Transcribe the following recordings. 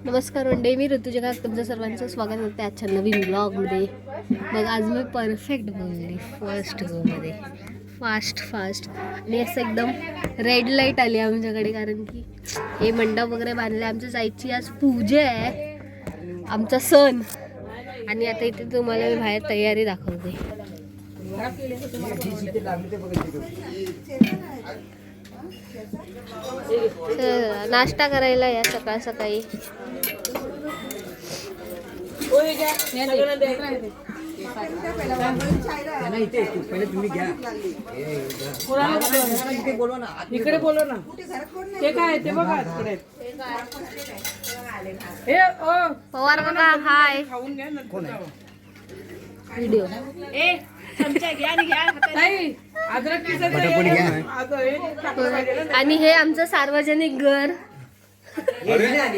नमस्कार मंडळी, मी ऋतुजा काक तुमचं सर्वांचं स्वागत करते आजच्या नवीन ब्लॉगमध्ये. मग आज मी परफेक्ट बोलली फर्स्ट गोमध्ये फास्ट आणि असं एकदम रेड लाईट आली आमच्याकडे, कारण की हे मंडप वगैरे बांधले. आमच्या जायची आज पूजा आहे, आमचा सण. आणि आता इथे तुम्हाला मी बाहेर तयारी दाखवते. नाश्ता करायला या सकाळ सकाळी. इकडे बोलो ना, ते काय ते बघा पवार बघा, हाय. खाऊन घ्या ना. व्हिडिओ आणि हे आमचं सार्वजनिक घर.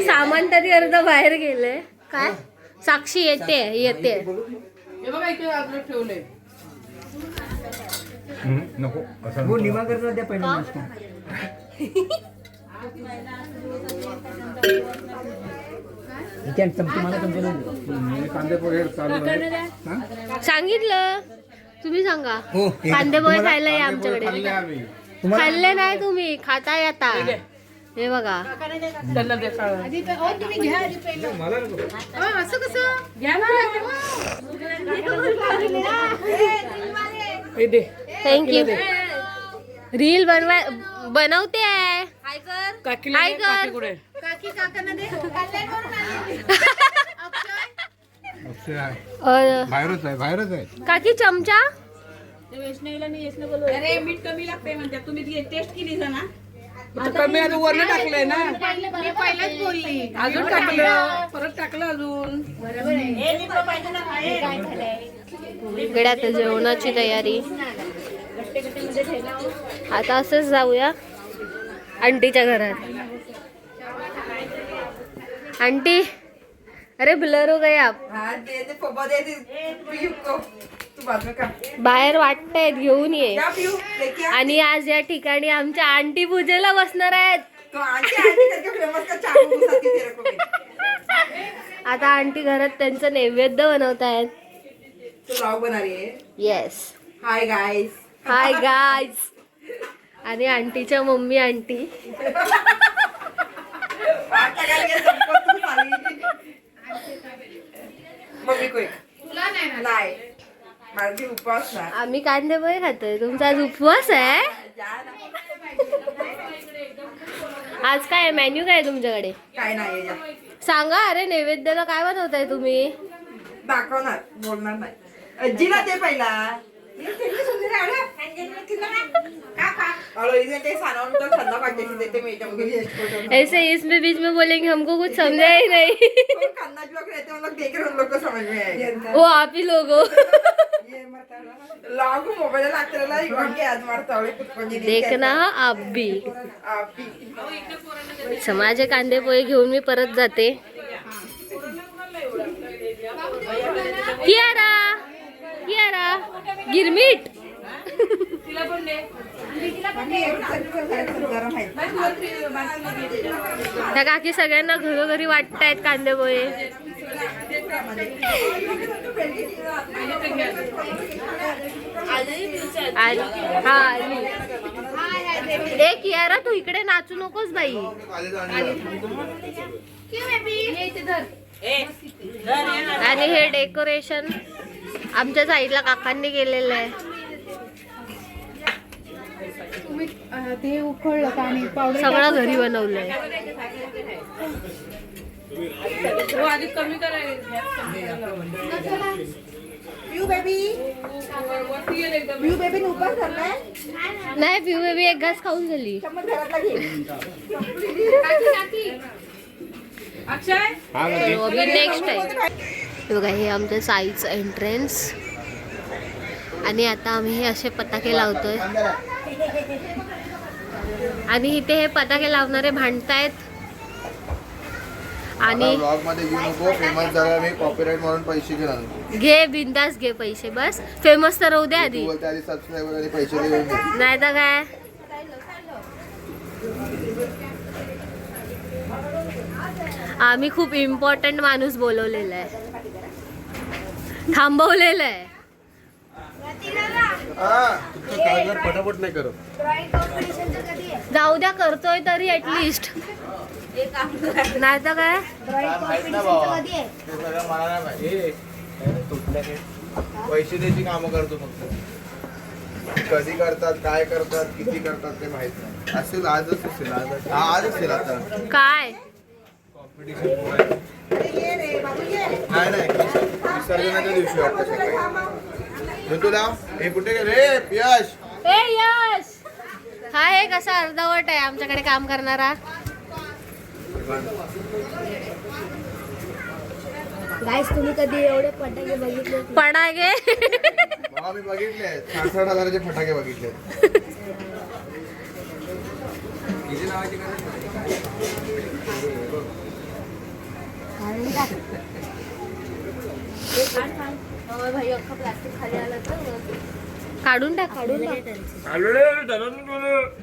सामान तरी अर्ध बाहेर गेले. काय साक्षी येते हे बघा इथे अद्रक ठेवलंय. नको सांगितलं तुम्ही सांगा. कांदे पोहे खायला या आमच्याकडे. खाल्ले नाही तुम्ही, खाताय आता. हे बघा, थँक्यू. रील बनवते आहे. हाय कर. बाहेरच आहे. काकी चमचा. अरे मीठ कमी लागते म्हणते, तुम्ही टेस्ट केली ना. कमी अजून वरण टाकलंय ना, पहिलाच बोलली. अजून टाकलं, परत टाकलं अजून. इकडे आता जेवणाची तयारी. आता असंच जाऊया आंटीच्या घरात. आंटी, अरे ब्लर हो गया. बाहेर वाटतंय, घेऊन ये. आणि आज या ठिकाणी आमच्या आंटी पूजेला बसणार आहेत. आता आंटी घरात त्यांचं नैवेद्य बनवत आहेत. Yes. Hi guys. Hi guys. आणि आंटीच्या मम्मी आंटी. आम्ही कांदे पोहे खातोय. तुमचा आज उपवास आहे. आज काय मेन्यू काय तुमच्याकडे? काय नाही सांगा. अरे नैवेद्याला काय बनवताय तुम्ही? दाखवणार, बोलणार नाही. अज्जीला ते पहिला ऐसे इसमें बीच में बोलेंगे, हमको कुछ समझा ही नहीं. वो आप ही लोग हो. देखना आप भी. माझे कांदे पोहे घेऊन मी परत जाते. कियारा गिरमीट. त्या काकी सगळ्यांना घरोघरी वाटतायत कांदे पोहे. एक यारा, तू इकडे नाचू नकोस बाई. आणि हे डेकोरेशन आमच्या साईडला काकांनी केलेलं आहे. ते उकळलं पाणी पावडर सगळं घरी बनवलंय. कमी नाही, पिऊ बेबी एक घास खाऊन झाली. Next time. बघा, हे आमच्या साईचं एंट्रन्स. आणि आता आम्ही हे असे पताके लावतोय. आणि इथे हे पताके लावणारे भांडतायत. आणि ब्लॉग मध्ये घेऊ नको, फेमस झाला मी कॉपीराइट म्हणून पैसे घेणार. घे, बिंदास घे पैसे. बस फेमस तर होऊ दे आधी. आधी सबस्क्रायबर आणि पैसे देऊन दे. नाही तर काय. आम्ही खूप इम्पॉर्टंट माणूस बोलवलेला आहे, थांबवलेलं आहे. फटाफट नाही करत. जाऊ द्या, करतोय तरी ऍटलिस्ट. नाही तर काय. माहित ना बाबा, ते सगळं मला नाही माहिती. पैसे द्यायची कामं करतो फक्त. कधी करतात, काय करतात, किती करतात ते माहित नाही. असेल आजच असेल, आज असेल आता. काय नाही नाही, विसर्जनाच्या दिवशी वाटतं सकाळी. तुला हे कुठे गेले यश? ए यश, हा हे कसा अर्धवट आहे आमच्याकडे काम करणारा. गाईस, तुम्ही कधी एवढे फटाके बघितले? पडागे. बाबा मी बघितले 60,000चे फटाके बघितले. काढून टाक, काढून टाक.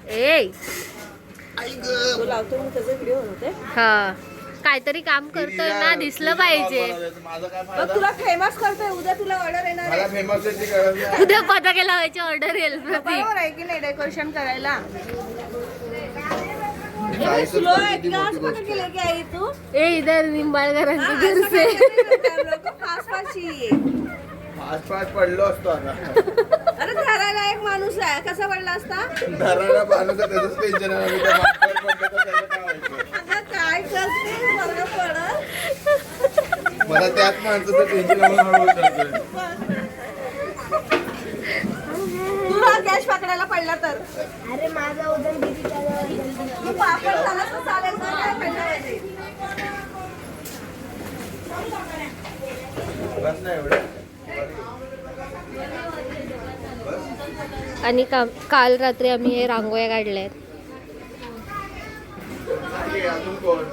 ए हा, काहीतरी काम करतोय ना, दिसलं पाहिजे. माझा काय मग फायदा? तुला फेमस करतोय, उद्या तुला ऑर्डर येणार मला आहे. फेमस याची गरज नाही. उद्या पताके लावायची ऑर्डर येईल प्रतीक. बरोबर आहे की नाही डेकोरेशन करायला? जायचं स्लो तर आहे किती का? मोठी आज गोष्ट. कुठे गेले की आई तू? ए इधर निंबाळकरांचे घर से. लोक फास्ट फास्ट ये. फास्ट फास्ट पडलो असतो आता. अरे धरायला एक माणूस आहे, कसा पडला असता? धरायला पाहण्याचं त्याचंच टेन्शन आहे. आम्ही त्या मागच्यावर पडलो तर त्याचं काय व्हायचं? आता काय करते बरं पडत. मला त्याच माणसाचं टेन्शन हळूहळू करतोय. तुला कॅश पकडायला पडला तर अरे माझा उदर तू पापड झाला तर चालेल तर काय पडलं पाहिजे. बस नाही एवढं. आणि काल रात्री आम्ही हे रांगोळ्या काढल्या आहेत. आणि अजून कोण?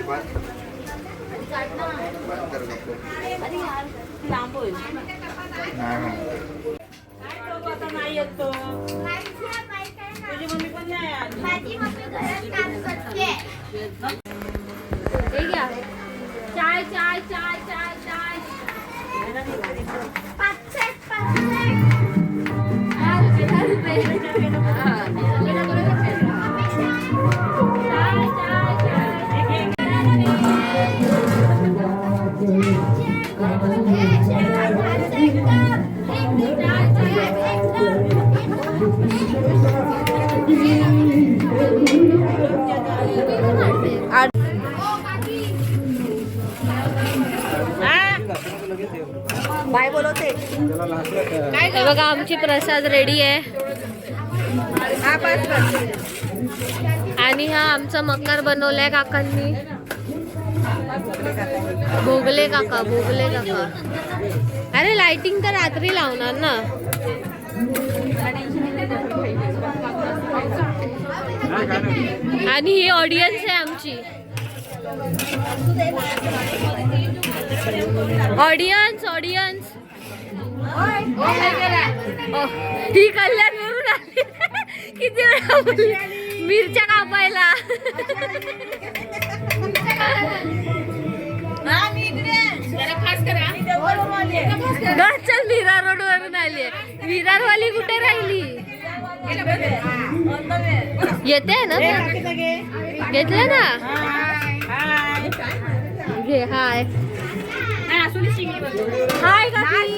बात कर नको. लांब होईल. नाही. आता नाही येत तो. तुझी मम्मी पण नाही आली. हे घ्या. चाय चाय चाय चाय चाय. बाय बोलवते. हे बघा आमची प्रसाद रेडी आहे. हा बस बस. आणि हा आमचा मकर बनवलाय काकांनी. भोगले काका, भोगले काका. अरे लाइटिंग तर रात्री लावणार ना. आणि ही ऑडियन्स आहे आमची. Audience audience. ती कल्याणवरून आली. किती वेळा बोलली मिरच्या कापायला. चल मीरा रोड वरून आली. विरारवाली कुठे राहिली? येते ना, घेतलं ना. घे. हाय हाय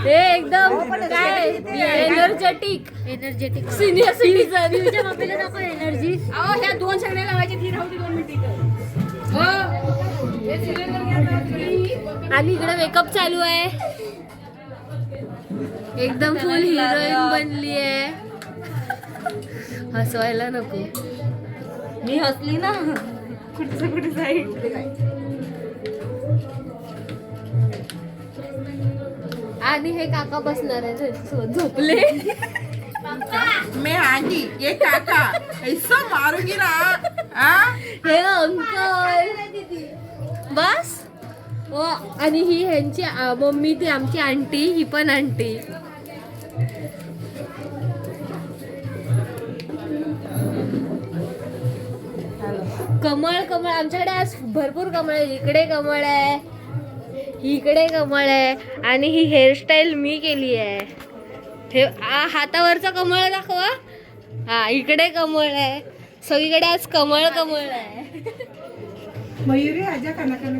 हे एकदम काय एनर्जेटिक एनर्जेटिक सिनियर सिटीजन. तुझ्या मम्मीला दाखव एनर्जी. ह्या दोन सगळे लावायचे. ती राहू दे 2 मिनिटं. आणि इकडे मेकअप चालू आहे. एकदम फुल हिरोईन बनली आहे. हसवायला नको. मी हसली ना. कुठे जाईल. आणि हे काका बसणार आहे झोपले. मैं आंटी ये काका ऐसा मारूंगी ना. हे अंकल बस. आणि ही ह्यांची मम्मी, ती आमची आंटी, ही पण आंटी. कमळ कमळ आमच्याकडे आज भरपूर कमळ आहे. इकडे कमळ आहे, इकडे कमळ आहे आणि ही हेअरस्टाईल मी केली आहे. ठेव हातावरचा कमळ दाखवा. हा इकडे कमळ आहे. सगळीकडे आज कमळ कमळ आहे. मयुरी आजा खाना खाना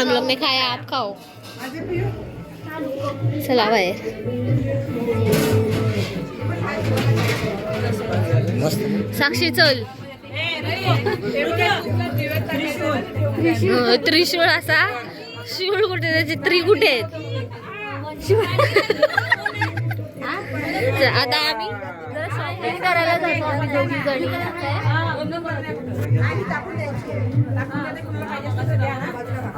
हम लोग ने खाया, आप खाओ. आजा पियो. चला बाहेर. साक्षी चल. त्रिशूळ असा शिवळ कुठे त्याचे त्रि कुठे आहेत. आता आम्ही जरा शॉपिंग करायला जातो आम्ही दोघी जणी.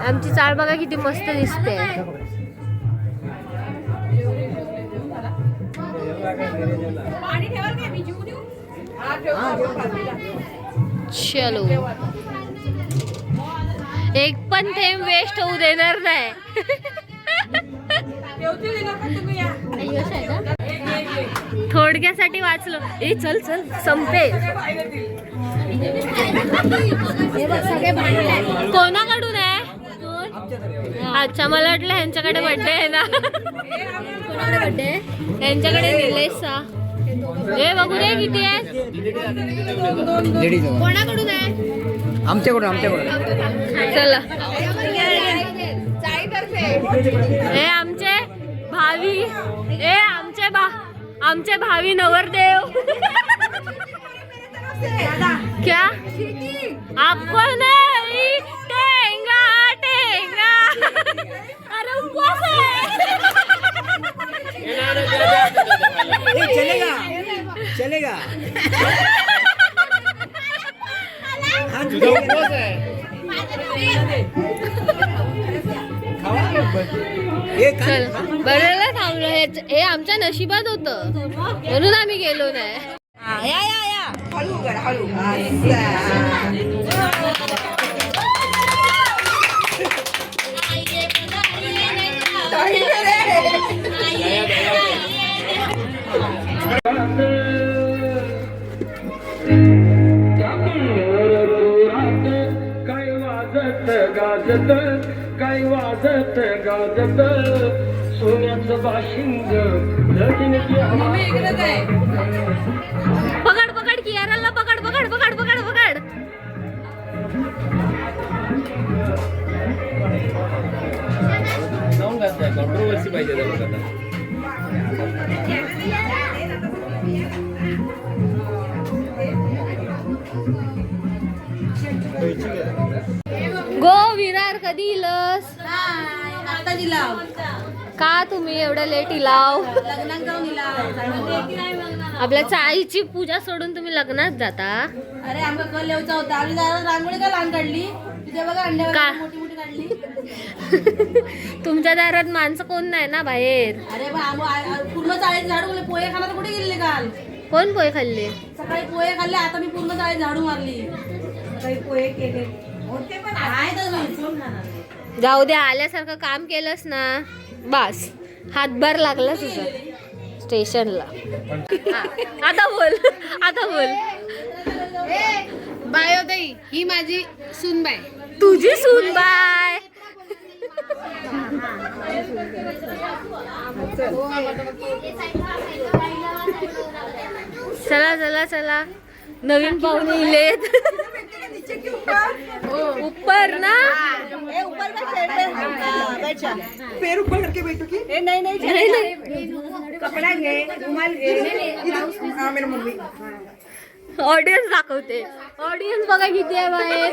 आमची चाळ बघा किती मस्त दिसते. चलो एक पण थेंब वेस्ट होऊ देणार नाही. थोडक्यासाठी वाचलो. ए चल चल संपे. कोणाकडून आहे. अच्छा मला वाटलं ह्यांच्याकडे बर्थडे आहे ना. कोणाकडे बर्थडे. यांच्याकडे निलेशचा. हे बघू रे किती आहे. कोणाकडून आहे. आमच्याकडून चला हे आमचे भावी. हे आमचे भावी नवरदेव. क्या आपको नहीं टेंगा टेंगा. अरे उपवास है. चलेगा चल बरं थांबलो. हे आमच्या नशिबात होतं म्हणून आम्ही गेलो नाही. हळू उघड हळू. काय वाजत गाजत सोन्याचं बाशिंग. पकड पकड कियाराला पकड पकड पकड पकड पकड. कॉन्ट्रोवर्सी पाहिजे. गो विरार कधी इलस. का तुम्ही एवढं लेट इलाव. आपल्या चाळीची पूजा सोडून तुम्ही लग्नात जाता. अरे आमका कल येऊचा होता. आम्ही दारात रांगोळी का लहान काढली. तिथे बघा अंड्या का? मोठी मोठी काढली. तुमच्या दारात माणसं कोण नाही ना बाहेर. अरे पूर्ण चाळीत झाडू मारले. पोहे खायला कुठे गेले काल. कोण पोहे खाल्ले. सकाळी पोहे खाल्ले. आता मी पूर्ण चाळीत झाडू मारली. सकाळी पोहे केले. जाऊ दे आल्यासारखं काम केलंस ना बस. हातभार लागला तुझा स्टेशनला. आता बोल आता बोल. बायो ताई ही माझी सूनबाई. तुझी सून बाय. चला चला चला नवीन पाहुणे इलेत. ऊपर ना पैर ऊपर करके बैठो की. नाही नाही कपडा घे रुमाल घे. हा मेरी मम्मी. ऑडियन्स दाखवते. ऑडियन्स बघा किती आहे बाहेर.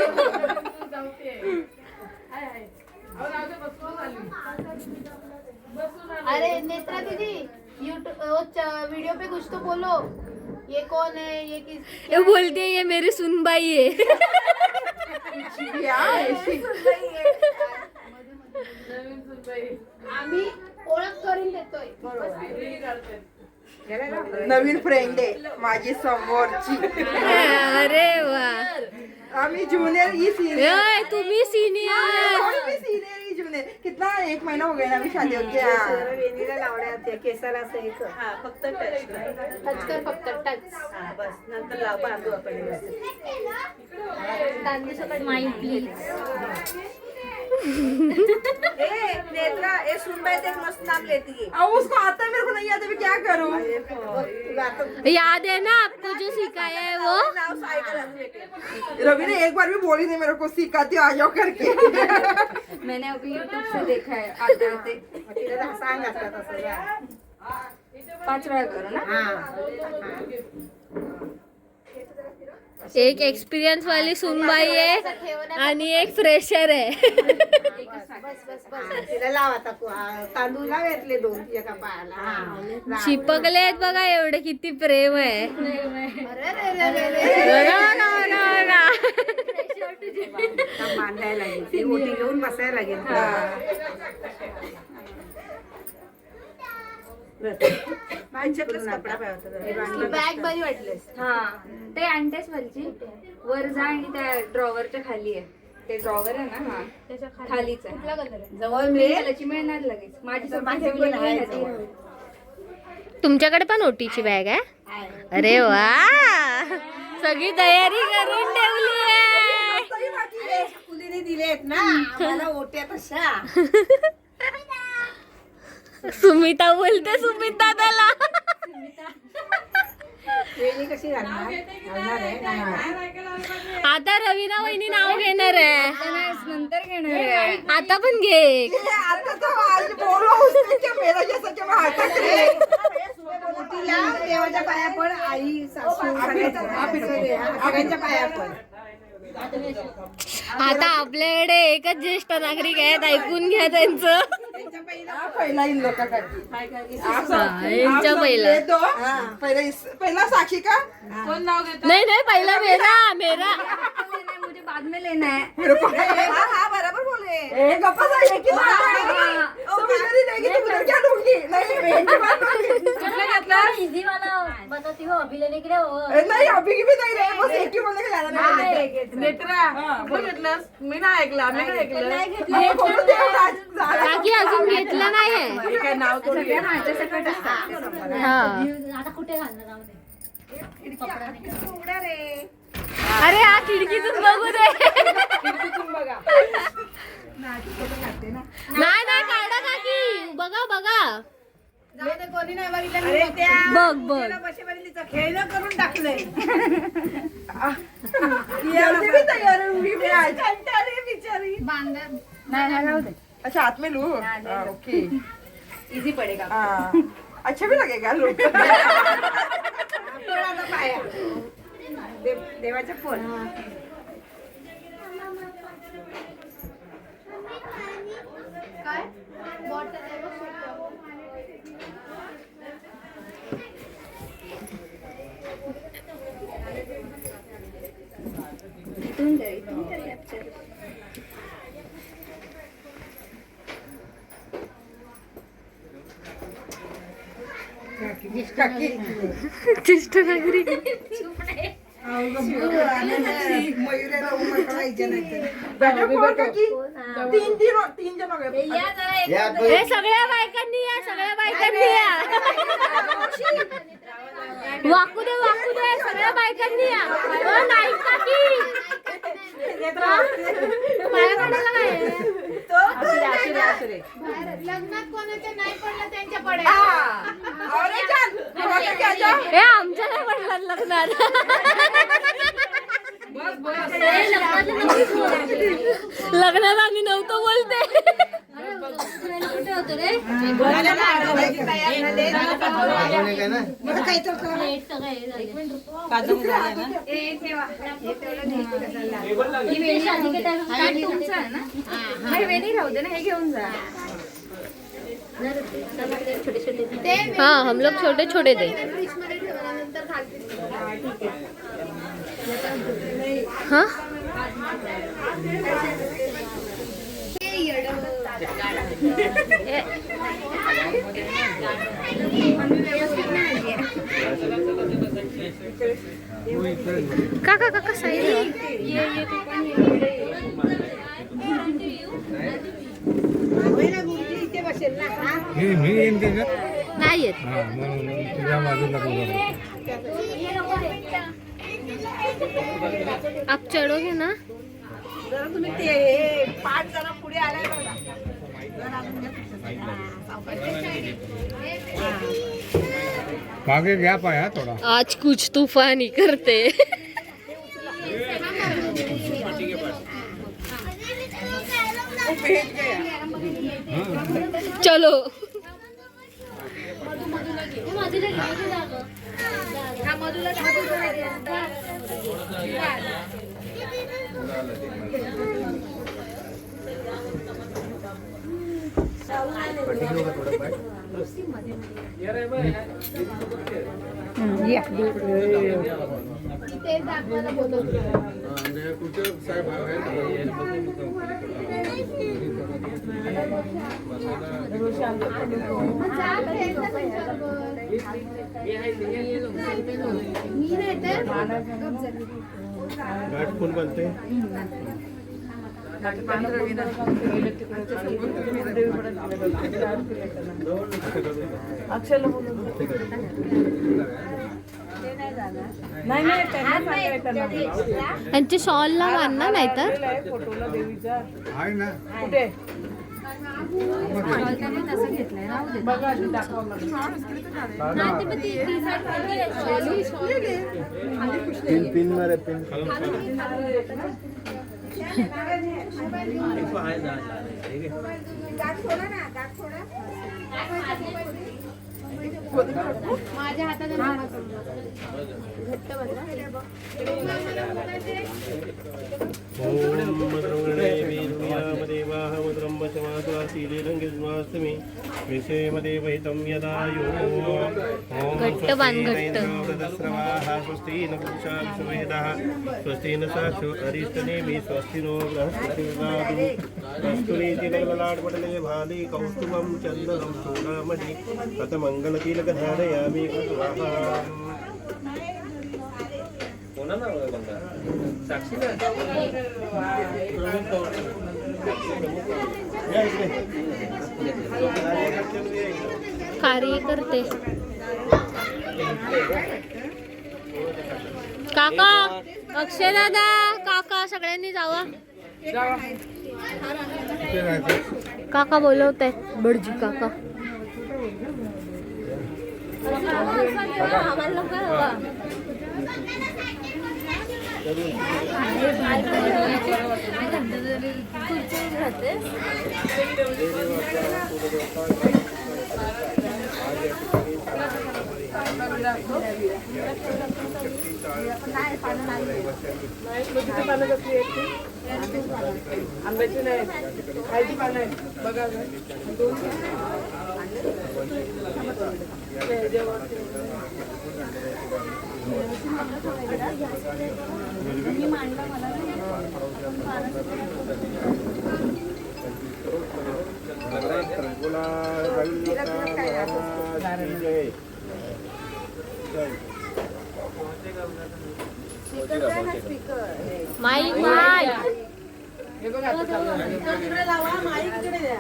अरे नेत्रा दीदी यूट्यूब वीडियो पे कुछ तो बोलो. ये कौन है. ये किस. ये बोलते ये मेरी सुनबाई है. आम्ही ओळख करून देतोय. नवीन फ्रेंड आहे माझी समोरची. अरे वा. आम्ही ज्युनियर ही सीनियर. ए, तुम्ही सिनियर. सीनियर ही ज्युनियर. कितना 1 महीना हो गया ना अभी शादी होके. वेणीला लावण्यात केसाला असं एक फक्त टच टच कर फक्त टच. बस नंतर लाव बांधू आपण स्माइल प्लीज. नेत्रा ए सुन भाई देख मस्त नाम लेती है. उसको आता है, मेरे को नहीं आता, मैं क्या करूं? याद है ना आपको जो सिखाया है वो. नाव सायकल अजून भेटेल. रवि ने एक बार भी बोली नहीं मेरे को, सिखाती आ जाओ करके. मैंने अभी यूट्यूब से देखा है आते आते. सांग असतात असं 5 वेळा करू ना. एक एक्सपिरियन्स वाली सुनबाई आहे आणि एक फ्रेशर आहे. तिला लाव आता तांदूळ लाव यातले 2 एका पायाला. चिपकले आहेत बघा एवढे, किती प्रेम आहे. बघा, बघा, बघा, बघा. बांधायला लागेल ती ओटी घेऊन बसायला लागेल. कपडा बॅग बरी वाटलीस. हा ते आणतेस वरची वर जा आणि त्या ड्रॉवरच्या खाली आहे. ते ड्रॉवर आहे ना. हा त्याच्या खालीच आहे. जवळ मिळेल मिळणार लगेच. माझी तुमच्याकडे पण ओटीची बॅग आहे. अरे वा, सगळी तयारी करून ठेवली आहे. कुलीने दिलेत ना मला ओट्या तशा. सुमिता बोलते, सुमिता त्याला. वेणी कशी घालणार आता रवीना वहिनी नाव घेणार आहे. नंतर घेणार आहे. आता पण घे. आता तो आज बोलो उसने क्या मेरा जैसा क्या मैं आता करे. ओटीला देवाच्या पाया पण आई सासू सगळ्यांच्या पाया पण. आता आपल्याकडे एकच ज्येष्ठ नागरिक आहेत, ऐकून घ्या त्यांचं. पहिला इन लोग का करती. यांच्या पहिला. पहिला साक्षी का. नाही नाही, पहिला मेरा मेरा. मुझे बाद में लेना है. हाँ बराबर बोले. एक गप्पा सा एक ही बात है. सब इधर ही रहेगी, तुम उधर क्या ढूंढगी. नहीं एक ही बात होगी. इजी वाला बताती हो, अभी लेने के लिए नहीं अभी की भी नहीं रहे, बस एक ही बोलने का ज्यादा नहीं. नेत्रा कुठं घेतलंस. मी नाही ऐकलं. मी नाही ऐकलं. बाकी अजून घेतलं नाही. काय नाव सगळ्या माझ्या सकट असतात. आता कुठे घालणार. अरे हा खिडकीतून बघू दे. नाही नाही, काढा काकी. बघा बघा. कोणी नाही बघितलं. अरे त्या बघ बघ. बसेबरीचं खेळणं करून टाकलंय. जल्दी भी तैयार होंगी मैं आज. बिचारी. बांधा. नाही राहू दे. अच्छा हाथ में लूं. ओके. इझी पडेगा. हाँ अच्छा भी लगेगा लो. पाया देवाच्या फोन. काय बॉटल आहे बघ. ज्येष्ठ नागरिक. तीन जन हो गए. हे सगळ्या बायकांनी या, सगळ्या बायकांनी या. वाकू दे वाकू दे, सगळ्या बायकांनी या. नाही काकी. माझ्याकडे काय. लग्नात कोणाच्या नाही पडलं त्यांच्या पडे. हे आमच्या नाही पडलं लग्नात. लग्नात आम्ही नव्हतो बोलते. वेणी राहू दे ना. हे घेऊन जा. हाँ हम लोग छोटे छोटे थे. हाँ काका काका साईड. मी येईन त्याच्यात. नाही येत. हा म्हणून तुझ्या बाजूला आप चढोगे ना? जरा तुम्ही ते पाठ जरा पुढे आलाय बघा. मागे गॅप आहे हा थोडा. आज कुछ तूफानी करते. चलो. ते दाखवायला बोलवतो. साहेब मी नाही तर गाठ कोण बनते? त्यांच्या शॉलला बांधणार नाही तर आहे ना. पिन मध्ये पिन. माझ्या हातात घट्ट बघा. घट्ट बांध, घट्ट. स्वस्ति न पुरुषा स्वस्ति न साक्षो अरिष्टनेमि स्वस्ति नो बृहस्पतिर्नादु कस्तुरीति ललाटपटले भाले कौस्तुभं चन्दनं चूडामणि कथमङ्गलतिलकधारयामि कार्य करते. काका, अक्षय दादा, काका सगळ्यांनी जावा. काका बोलवताय, बडजी काका. आंब्याची नाही, खायची पानं आहेत बघा. माईक माईक हे बघा तिकडे लावा, माईक तिकडे द्या.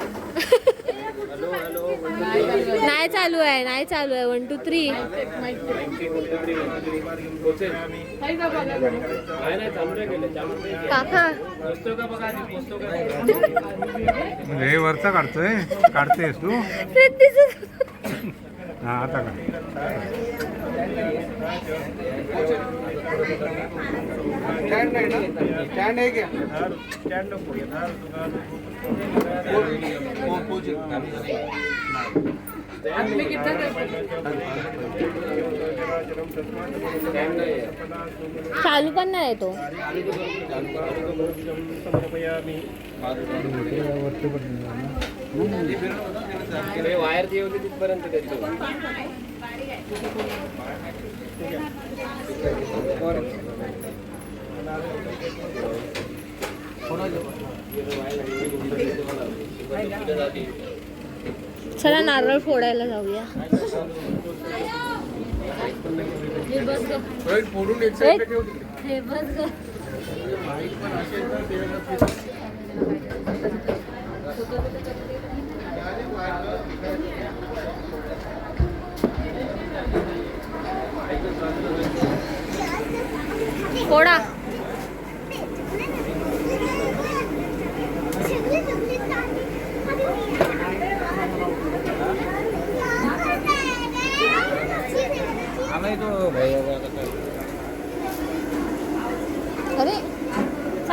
नाही चालू आहे, नाही चालू आहे. 1 2 3 काका. हे वरचा काढतेस तू? हा आता का? स्टँड आहे ना? स्टँड आहे क्या? चालू पण नाही तो. वायर जी होती तिथपर्यंत त्याची चला नारळ फोडायला जाऊया. हे बस ग. फोडून एक साईडला ठेव. हे बस ग. फोडा.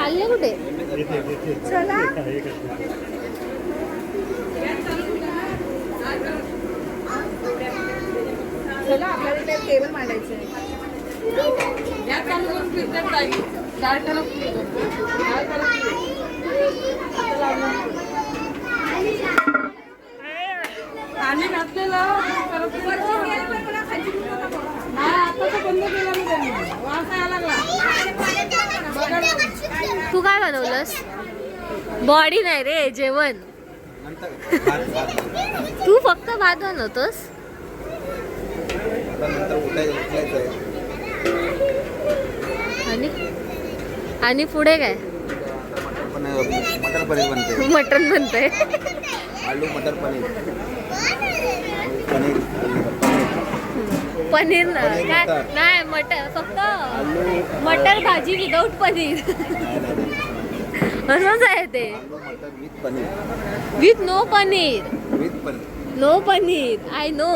चालले कुठे? चला आपल्याला टेबल मांडायचं आहे. या चालू करून फिरतात ताई. डाळ करून पाणी घातलेलं परत नाही आता तर बंद केलं मी त्यांनी. वास यायला लागला. तू काय बनवलंस? बॉडी नाही रे, जेवण. तू फक्त भात बनवतोस? नंतर उठायचं आहे. आणि पुढे काय? मटर पनीर बनते. मटण बनतंय. आलू मटर पनीर. पनीर ना काय नाही, मटर फक्त मटर भाजी विदाऊट पनीर. असंच आहे ते. Matar with paneer. With no paneer. With paneer. No paneer. I know.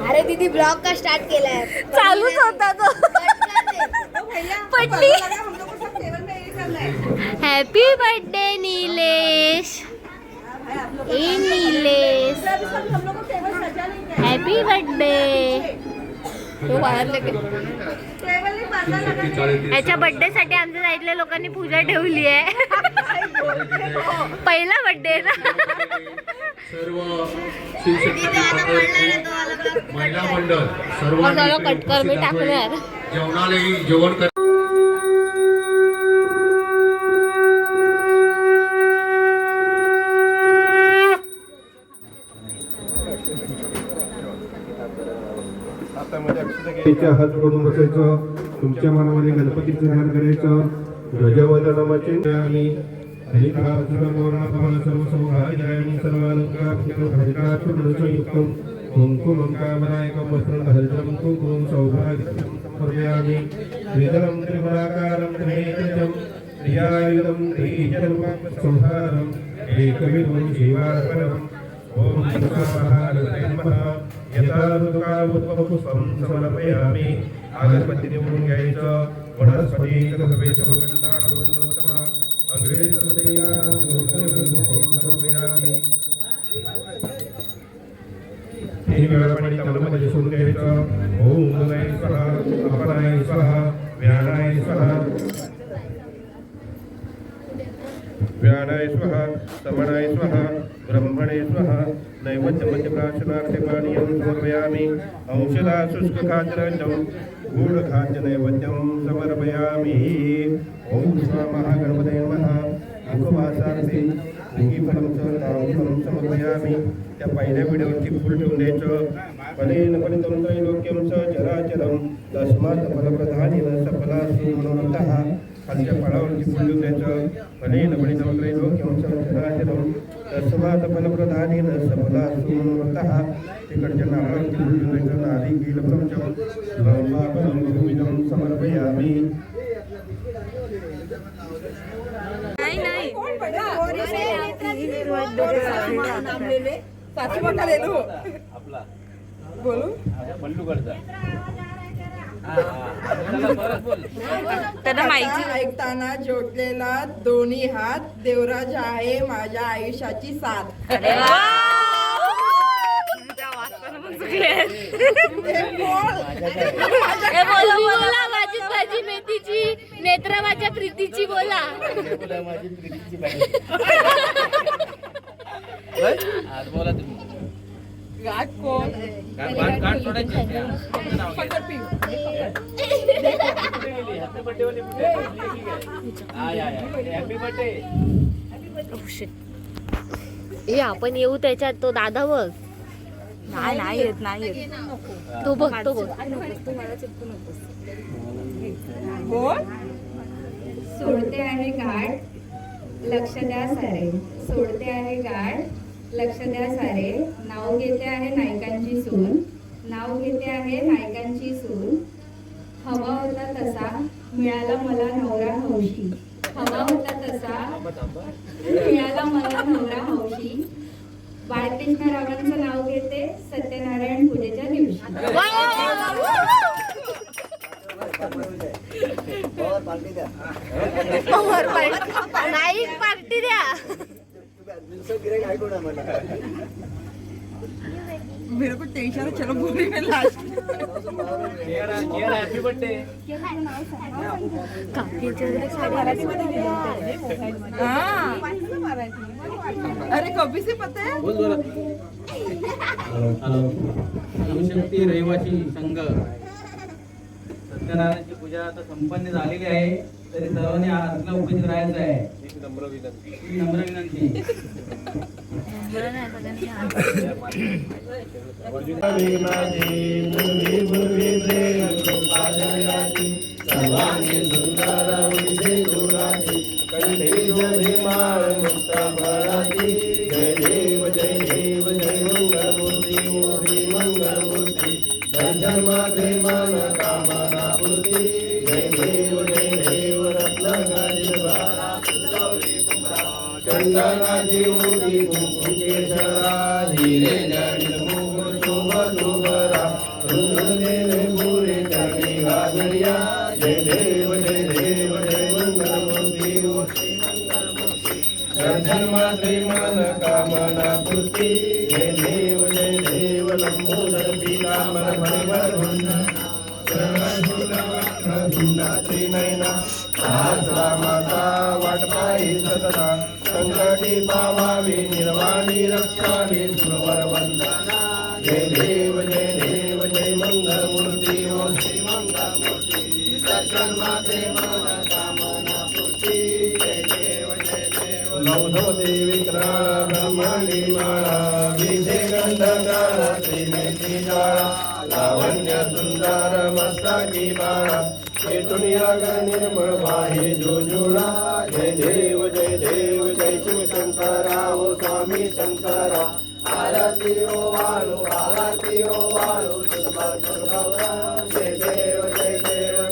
अरे दीदी ब्लॉग का स्टार्ट केलाय. चालूच होता तो. पडली. Happy birthday Nilesh. ए नीलेश, हॅपी बर्थडे. याच्या बर्थडे साठी आमच्या साईडल्या लोकांनी पूजा ठेवली आहे. पहिला बर्थडे ना. सर्व शिवशक्ती महिला मंडळ सर्व कटकर मी टाकणार. जेवणालाही जेवण कर. त्याच्या हात जोडून बसायचं. तुमच्या मनामध्ये गणपतीचं ध्यान करायचं. ध्वजवंदनामाचे आणि सर्व सौभाग्यानि सर्वालंकारुकं कुंकुमं कामनायकं वस्त्रं हरिद्रं कुंकुमं सौभाग्यं समर्पयामि. वेदनं त्रिगुणाकारं त्रिनेत्रं प्रियायुधं त्रिजन्म संहारं एकविधं शिवार्पणम्. ओम नमः. यथा ऋतुकावुत्पुष्पं समर्पयामि. अगरबत्ती निवडून घ्यायचं. वनस्पती सर्वे सुगंधाढ्योत्तमा अग्रे समर्पयामि. तीन वेळा पाणी तांदूळामध्ये सोडून घ्यायचं. ओम गणाय स्वाहा, अपराय स्वाहा, व्यानाय स्वाहा, व्यानाय स्वाहा, समनाय स्वाहा, ब्रह्मणे स्वाहा. नैवेद्यमध्ये प्राशनार्थे पानीयं समर्पयामि. औषधा शुष्कखाद्यं गूढखाद्य नैवेद्यं समर्पयामि. ओम स्वाहा गणपतये नमः. उपवासार्थे फलं समर्पयामि. त्या पहिल्या व्हिडिओवरती फुल ठेवून द्यायचं. फलेन फलितं त्रैलोक्यं च चराचरं तस्मात् फलप्रधानेन सफलासु मनोरथः. खालच्या फळावरती फुल ठेवून द्यायचं. फलेन फलितं त्रैलोक्यं च चराचरं तस्मात् फलप्रधानेन सफलासु मनोरथः. तिकडच्या नारळावरती फुल ठेवून द्यायचं. नारिकेलफलं लवलाफलं बहुविधं समर्पयामि. ऐकताना जोडलेला दोन्ही हात. देवराज आहे माझ्या आयुष्याची साथ. माझी भाजी मेथीची, नेत्रा माझ्या प्रीतीची. बोला. बोला तुम्ही. गाठ कोण? गाठ सोडायची. Happy birthday. हे आपण येऊ त्याच्यात. तो दादा बघ. नाही येत, नाही येत. तो बघ, तो बघ. सोडते आहे गाठ, लक्ष द्या सारे. सोडते आहे गाठ, लक्ष द्या सारे. नाव घेते आहे नायकांची सून. नाव घेते आहे नायकांची सून. हवा होता तसा मिळाला मला नवरा हौशी. हवा होता तसा मिळाला मला नवरा हौशी. बाळकृष्णरावांचं नाव घेते सत्यनारायण पूजेच्या दिवशी. नाही पार्टी द्या. मेरे को टेंशन है, चलो पूरी में लास्ट. Happy birthday. अरे कभी से पता है. शिवशक्ती रहिवासी संघ सत्यनारायणची पूजा आता संपन्न झालेली आहे, तरी सर्वांनी आरतीला उपस्थित राहायचं आहे. ही नम्र विनंती. चंदनाची मूर्ती कुंकुम केशरा हिरे जडित मुकुट शोभा शोभरा रुंदलेले पुरे चरणी गाजरिया जय देव जय देव जय मंगलमूर्ती दर्शन मात्रे मन कामना पूर्ती जय देव लंबोदर पीतांबर परिवर त्रिनयना सहस्रा माता वाटपाई सतता संकटी पावावी निर्वाणी रक्षावी सुरवर वंदना जय देव जय मंगलमूर्ती ओम श्री मंगलमूर्ती दर्शन मात्रे मन कामना पूर्ती जय देव लौधवते विक्रम ब्रह्मणी माळा विधे गंधकारा त्रिनेत्री जाळा लावण्य सुंदर मस्तकी बाळा दुनिया निर्मळ वाहे जो जोडा जय देव जय शिव शंकरा ओ स्वामी शंकरा आरती ओ वाळू दुर्गौरा जय देव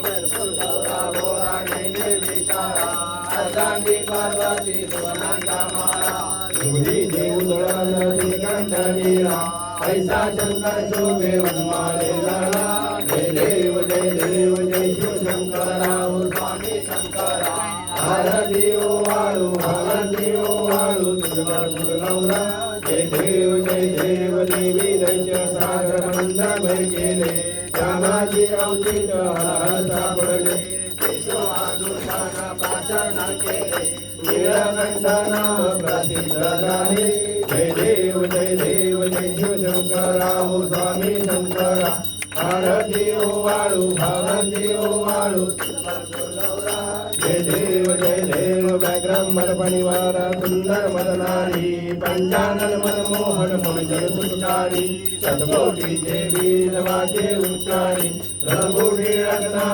भरपूर गौरा बोरा जय विचारा अर्धांगी पार्वती सुवनांगा माळा सुधी देव दळाला श्रीकांत नीरा ऐसा शंकर शोभे वनमाले लाला जय देव जय शिव शंकरा ओ स्वामी शंकरा आरती ओ वाळू तुझवर गौरा जय देव देवी दैत्य सागर मंत्रमय केले श्यामाची अवचित हर सापडले केशवादुषाना पाचना केले नीलकंठ नाम प्रसिद्ध झाले जय देव जय शिव शंकरा ओ स्वामी शंकरा आरती ओ वाळू जय देव व्याघ्रंबर परिवार सुंदर मदनारी पंचानन मनमोहन मंगल सुखारी शतकोटीचे वीर वाचे उच्चारी रघुडी रत्ना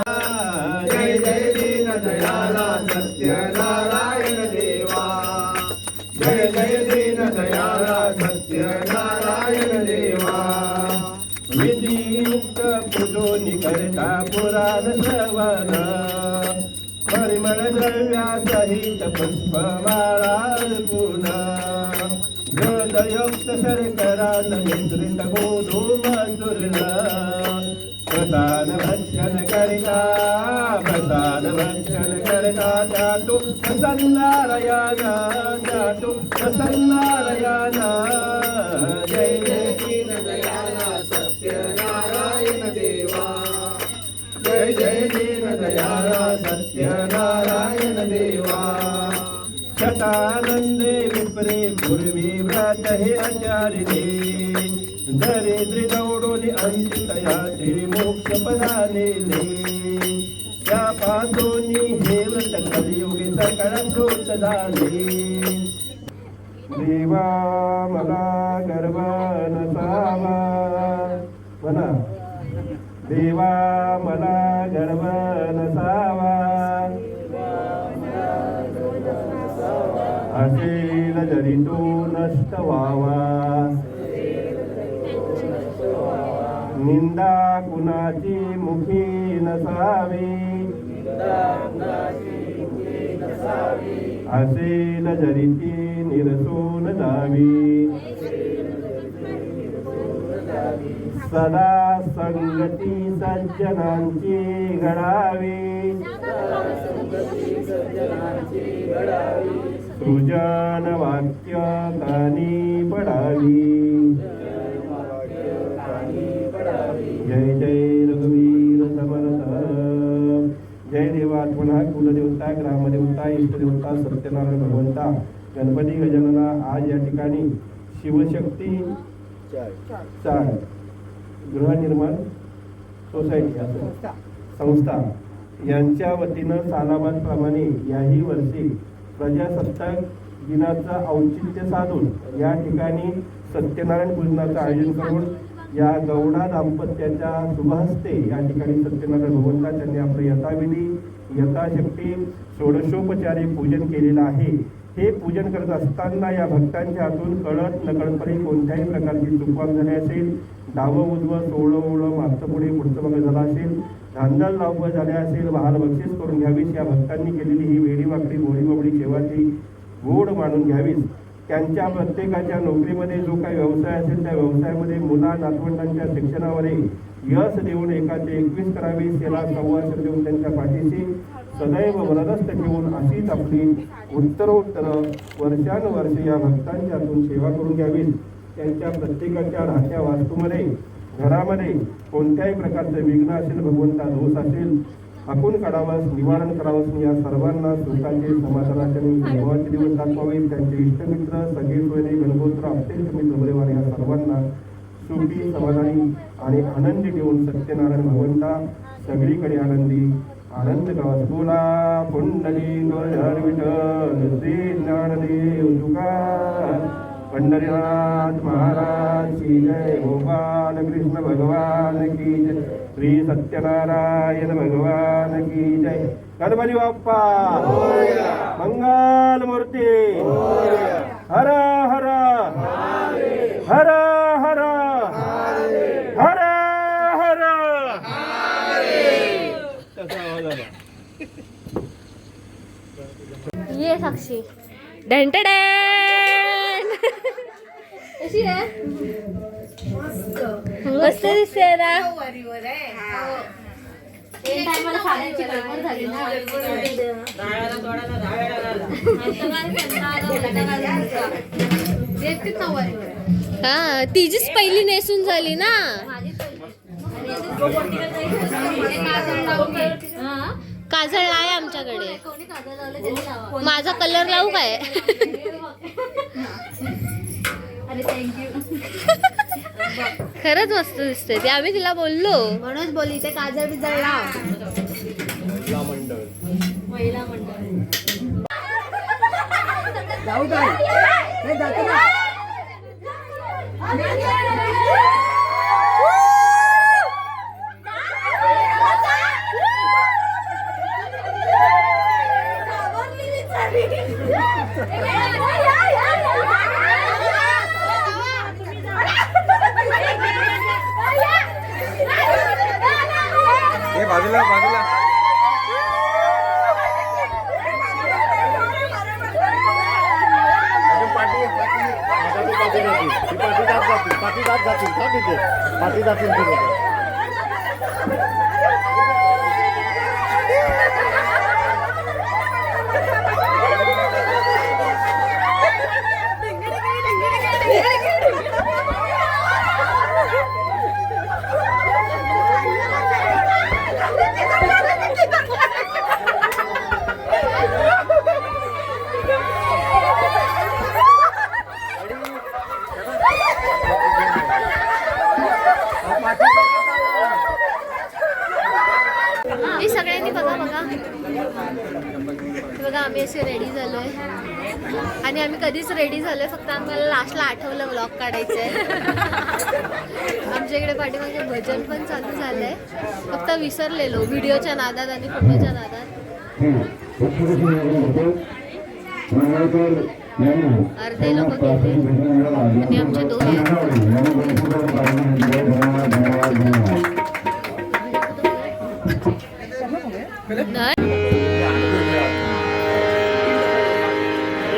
जय दीन दयाला सत्यनारायण देवा जय दीन दयाला सत्यनारायण देवा विधियुक्त पुजोनी करता पुराण श्रवण परिमळ द्रव्यासहित पुष्पमाळा पुन्हा गदयुक्त शर्करान मिश्रित गोधूम चूर्ण प्रसाद भक्षण करिता जातु प्रसन्नारायण जय दीन दयाला सत्यनारायण देवा जय दीन दयाला सत्यनारायण देवा शतानंदे विप्रे पूर्वी व्रत हे आचारिणे दरिद्री दौडोनी अंतयाचे मोक्ष पदानेले त्यापासून हे व्रत कलियुगे सकळ सोत झाले देवा मला गर्भ नसावा म्हणा देवा मला गर्भ नसावा असेल जरी तो नष्ट व्हावा निंदा कुणाची मुखी नसावी असेल जरी ती निरसून जावी सदा संगती सज्जनांची घडावी सृजन वाक्य कानी पडावी जय जय रघुवीर समर्थ जय देवा पुन्हा कुलदेवता ग्रामदेवता इष्टदेवता सत्यनारायण भगवंता गणपती गजानना आज या ठिकाणी शिवशक्ती 4 गृहनिर्माण सोसायटी संस्था यांच्या वतीनं सालाबादप्रमाणे याही वर्षी प्रजासत्ताक दिनाचं औचित्य साधून या ठिकाणी सत्यनारायण पूजनाचं आयोजन करून या गौडा दाम्पत्याच्या शुभहस्ते या ठिकाणी सत्यनारायण भगवंता त्यांनी आपलं यथाविधी यथाशक्ती षोडशोपचारे पूजन केलेलं आहे. हे पूजन करत असताना या भक्तांच्या हातून कळत नकळतपणे कोणत्याही प्रकारची चुकवाक झाली असेल, डावं उजवं सोळं ओळं मागचं पुढे पुढचं मागे झालं असेल, धांदल लावं झाले असेल, वाहन बक्षीस करून घ्यावीस. या भक्तांनी केलेली ही वेडी वाकडी गोडी बाबडी सेवाची गोड मानून घ्यावीस. त्यांच्या प्रत्येकाच्या नोकरीमध्ये जो काही व्यवसाय असेल त्या व्यवसायामध्ये मुला नातवंडांच्या शिक्षणावर यश देऊन एकाचे 21 करावीस. याला संवाद देऊन त्यांच्या पाठीशी सदैव वरदस्त ठेवून अशीच आपली उत्तरोत्तर वर्षानुवर्ष या भक्तांच्या हातून सेवा करून घ्यावी. त्यांच्या प्रत्येकाच्या राहत्या वास्तूमध्ये घरामध्ये कोणत्याही प्रकारचे विघ्न असेल, भगवंता दोष असेल, हाकून काढावंस, निवारण करावंस. या सर्वांना सुखाचे समाधानाचे अनुभवाचे दिवस दाखवावे. त्यांचे इष्टमित्र सगळे सोयरे गणगोत्र अत्यंत मित्र परिवार या सर्वांना सुखी समाधानी आणि आनंदी ठेवून सत्यनारायण भगवंता सगळीकडे आनंदी आनंद गावास. बोला पुंडलिक विठ्ठल श्री ज्ञानदेव तुकाराम पंढरीनाथ महाराज की जय. गोपाल कृष्ण भगवान की जय. श्री सत्यनारायण भगवान की जय. गणपती बाप्पा मंगल मूर्ती. हर हर हर हर हर हर. ये साक्षी ढंटडॅन कशी आहे? मस्त दिसते ना. हा तिचीच पहिली नेसून झाली ना. काजळ आहे आमच्याकडे. माझा कलर लावू काय? खरंच मस्त दिसते ते. आम्ही तिला बोललो म्हणूनच बोलली ते काजळ बिजळ लाव. महिला मंडळ जाऊ काय हे जातो का? बाजूला बाजूला पाठी जातील हे सगळ्यांनी बघा बघा बघा. आम्ही असे रेडी झालोय आणि आम्ही कधीच रेडी झालोय, फक्त आम्हाला लास्टला आठवलं व्लॉग काढायचंय. आमच्या इकडे पाठीमागे भजन पण चालू झालंय, फक्त विसरलेलो व्हिडिओच्या नादात आणि फोटोच्या नादात. अर्धे लोक गेले आणि आमचे 2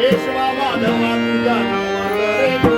पेशवा माधवा तुझ्या नावाचा रे गो.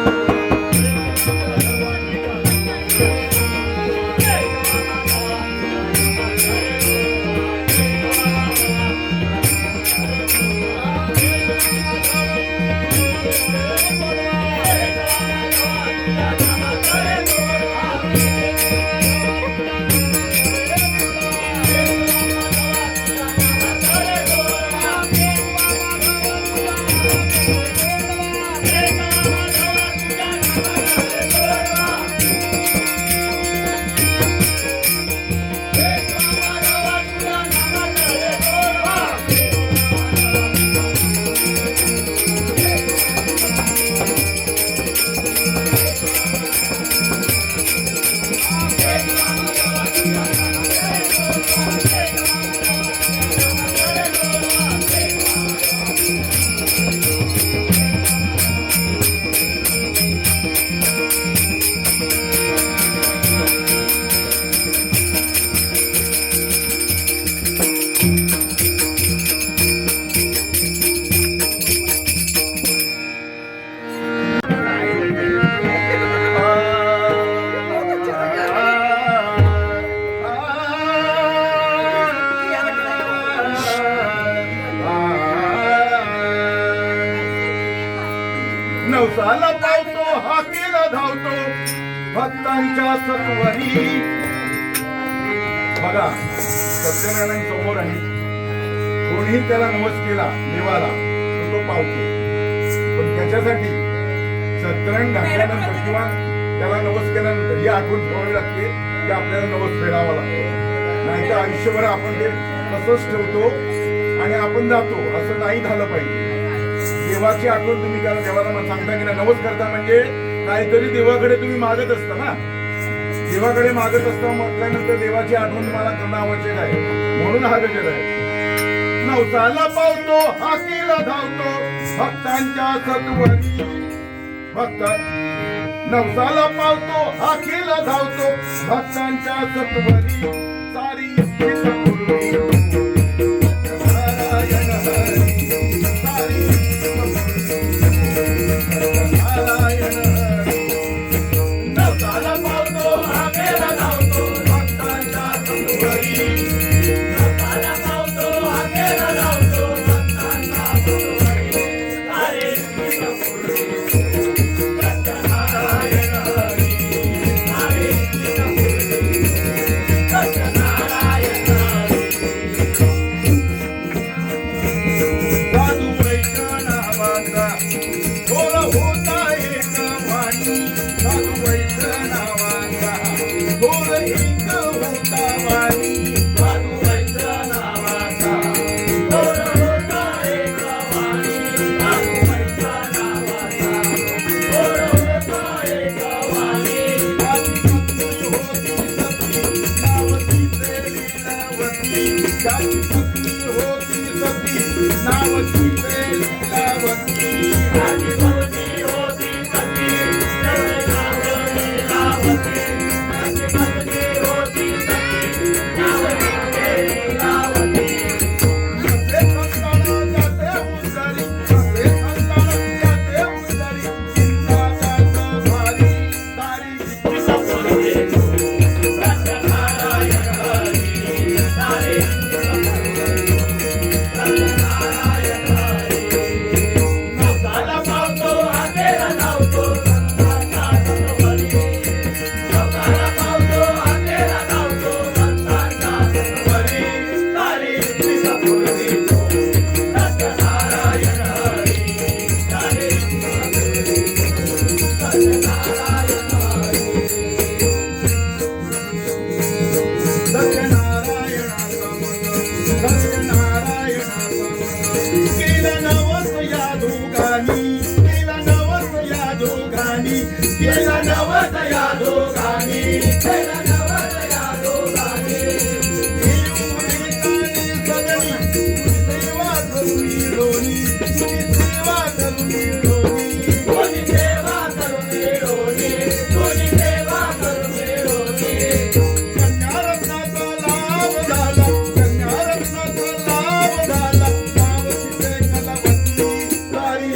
नवसाला पावतो हाकेला धावतो भक्तांच्या सत्वरी. बघा सत्यनारायण समोर आहे, कोणीही त्याला नवस केला देवाला तर तो पावतो. पण त्याच्यासाठी सत्यनारायण घातल्यानंतर किंवा त्याला नवस केल्यानंतर ही आठवण ठेवावी लागते की आपल्याला नवस फेडावा लागतो. नाही तर आयुष्यभर आपण ते तसंच ठेवतो आणि आपण जातो. असं नाही झालं पाहिजे. देवाची आठवण तुम्ही करा. देवाला सांगता की नाही नवस करता म्हणजे काहीतरी देवाकडे तुम्ही मागत असता ना. देवाकडे मागत असता म्हटल्यानंतर देवाची आठवण तुम्हाला करणं आवश्यक आहे. म्हणून हा गजर आहे. नवसाला पावतो हाकेला धावतो भक्तांच्या सत्वरी. भक्त नवसाला पावतो हाकेला धावतो भक्तांच्या सत्वरी. सारी इच्छा पूर्वी नारायण हरी. सारी नारायण हरी. नवसाला पावतो हाकेला धावतो भक्तांच्या सत्वरी. नवसाला पावतो हाकेला धावतो भक्तांच्या सत्वरी. सारी इच्छा पूर्वी नारायण हरी. सारी इच्छा पूर्वी नारायण हरी. साधू वैष्णवाचा थोर होता एक वाणी. साधू वैष्णवाचा थोर एक होता वाणी. साधू वैष्णवाचा थोर होता एक वाणी. साधू वैष्णवाचा थोर होता एक वाणी. त्याची पत्नी होती सती नावची लीलावती. त्याची पत्नी होती सती नावची लीलावती. त्याची पत्नी होती सती नावची लीलावती. असे संतान जाते उंदरी. असे संतान जाते उंदरी. चिंताचा भारी सारी इच्छा पूर्वी सत्यनारायण हरी. सारी सत्यनारायण हरी. नवसाला पावतो हाकेला धावतो भक्तांच्या सत्वरी. नवसाला पावतो हाकेला धावतो भक्तांच्या सत्वरी. सारी इच्छा पूर्वी सत्यनारायण हरी. सारी इच्छा पूर्वी सत्यनारायण हरी. सत्यनारायणाचा मन सत्यनारायणाचा मन. केलं नवस या दोघांनी. केलं नवस या दोघांनी. केलं नवस या दोघांनी. केलं नवस या दोघांनी. सगळी तुझी सेवा करून मिळवली. तुझी सेवा करून मिळवली. तुझी सेवा करून मिळवली. तुझी सेवा करून मिळवली. कन्यारत्नाचा लाभ झाला. कन्यारत्नाचा लाभ झाला. नाव तिचे कलावती. सारी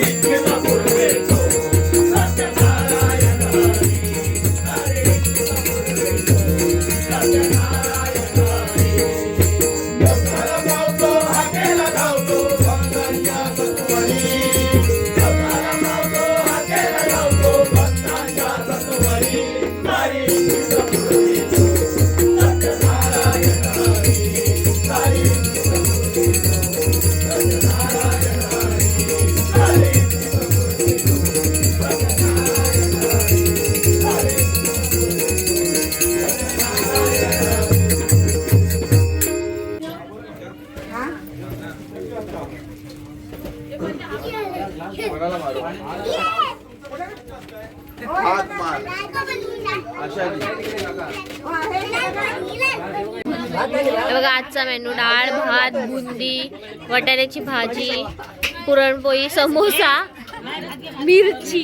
मारू हात मार अशा हे बघा आजचा मेनू डाळ भात बुंदी वाटाण्याची भाजी पुरणपोळी समोसा मिरची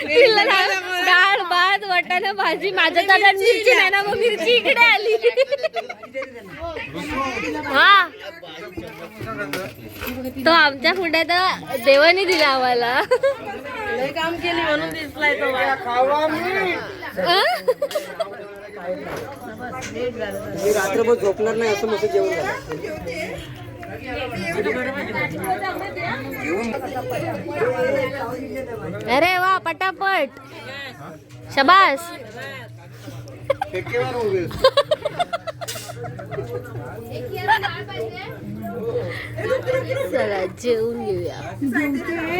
डाळ भात वाटाणा भाजी माझ्या ताटात मिरची नाही ना मग मिरची इकडे आली हा तो आमच्या पुढ्यात देवानी दिला आम्हाला काम केली म्हणून दिसलाय तो रात्रभर झोपणार नाही असं मस्त जेवण झालं. अरे वा पटापट शबास ठेकेवर उभे चला जेवून घेऊया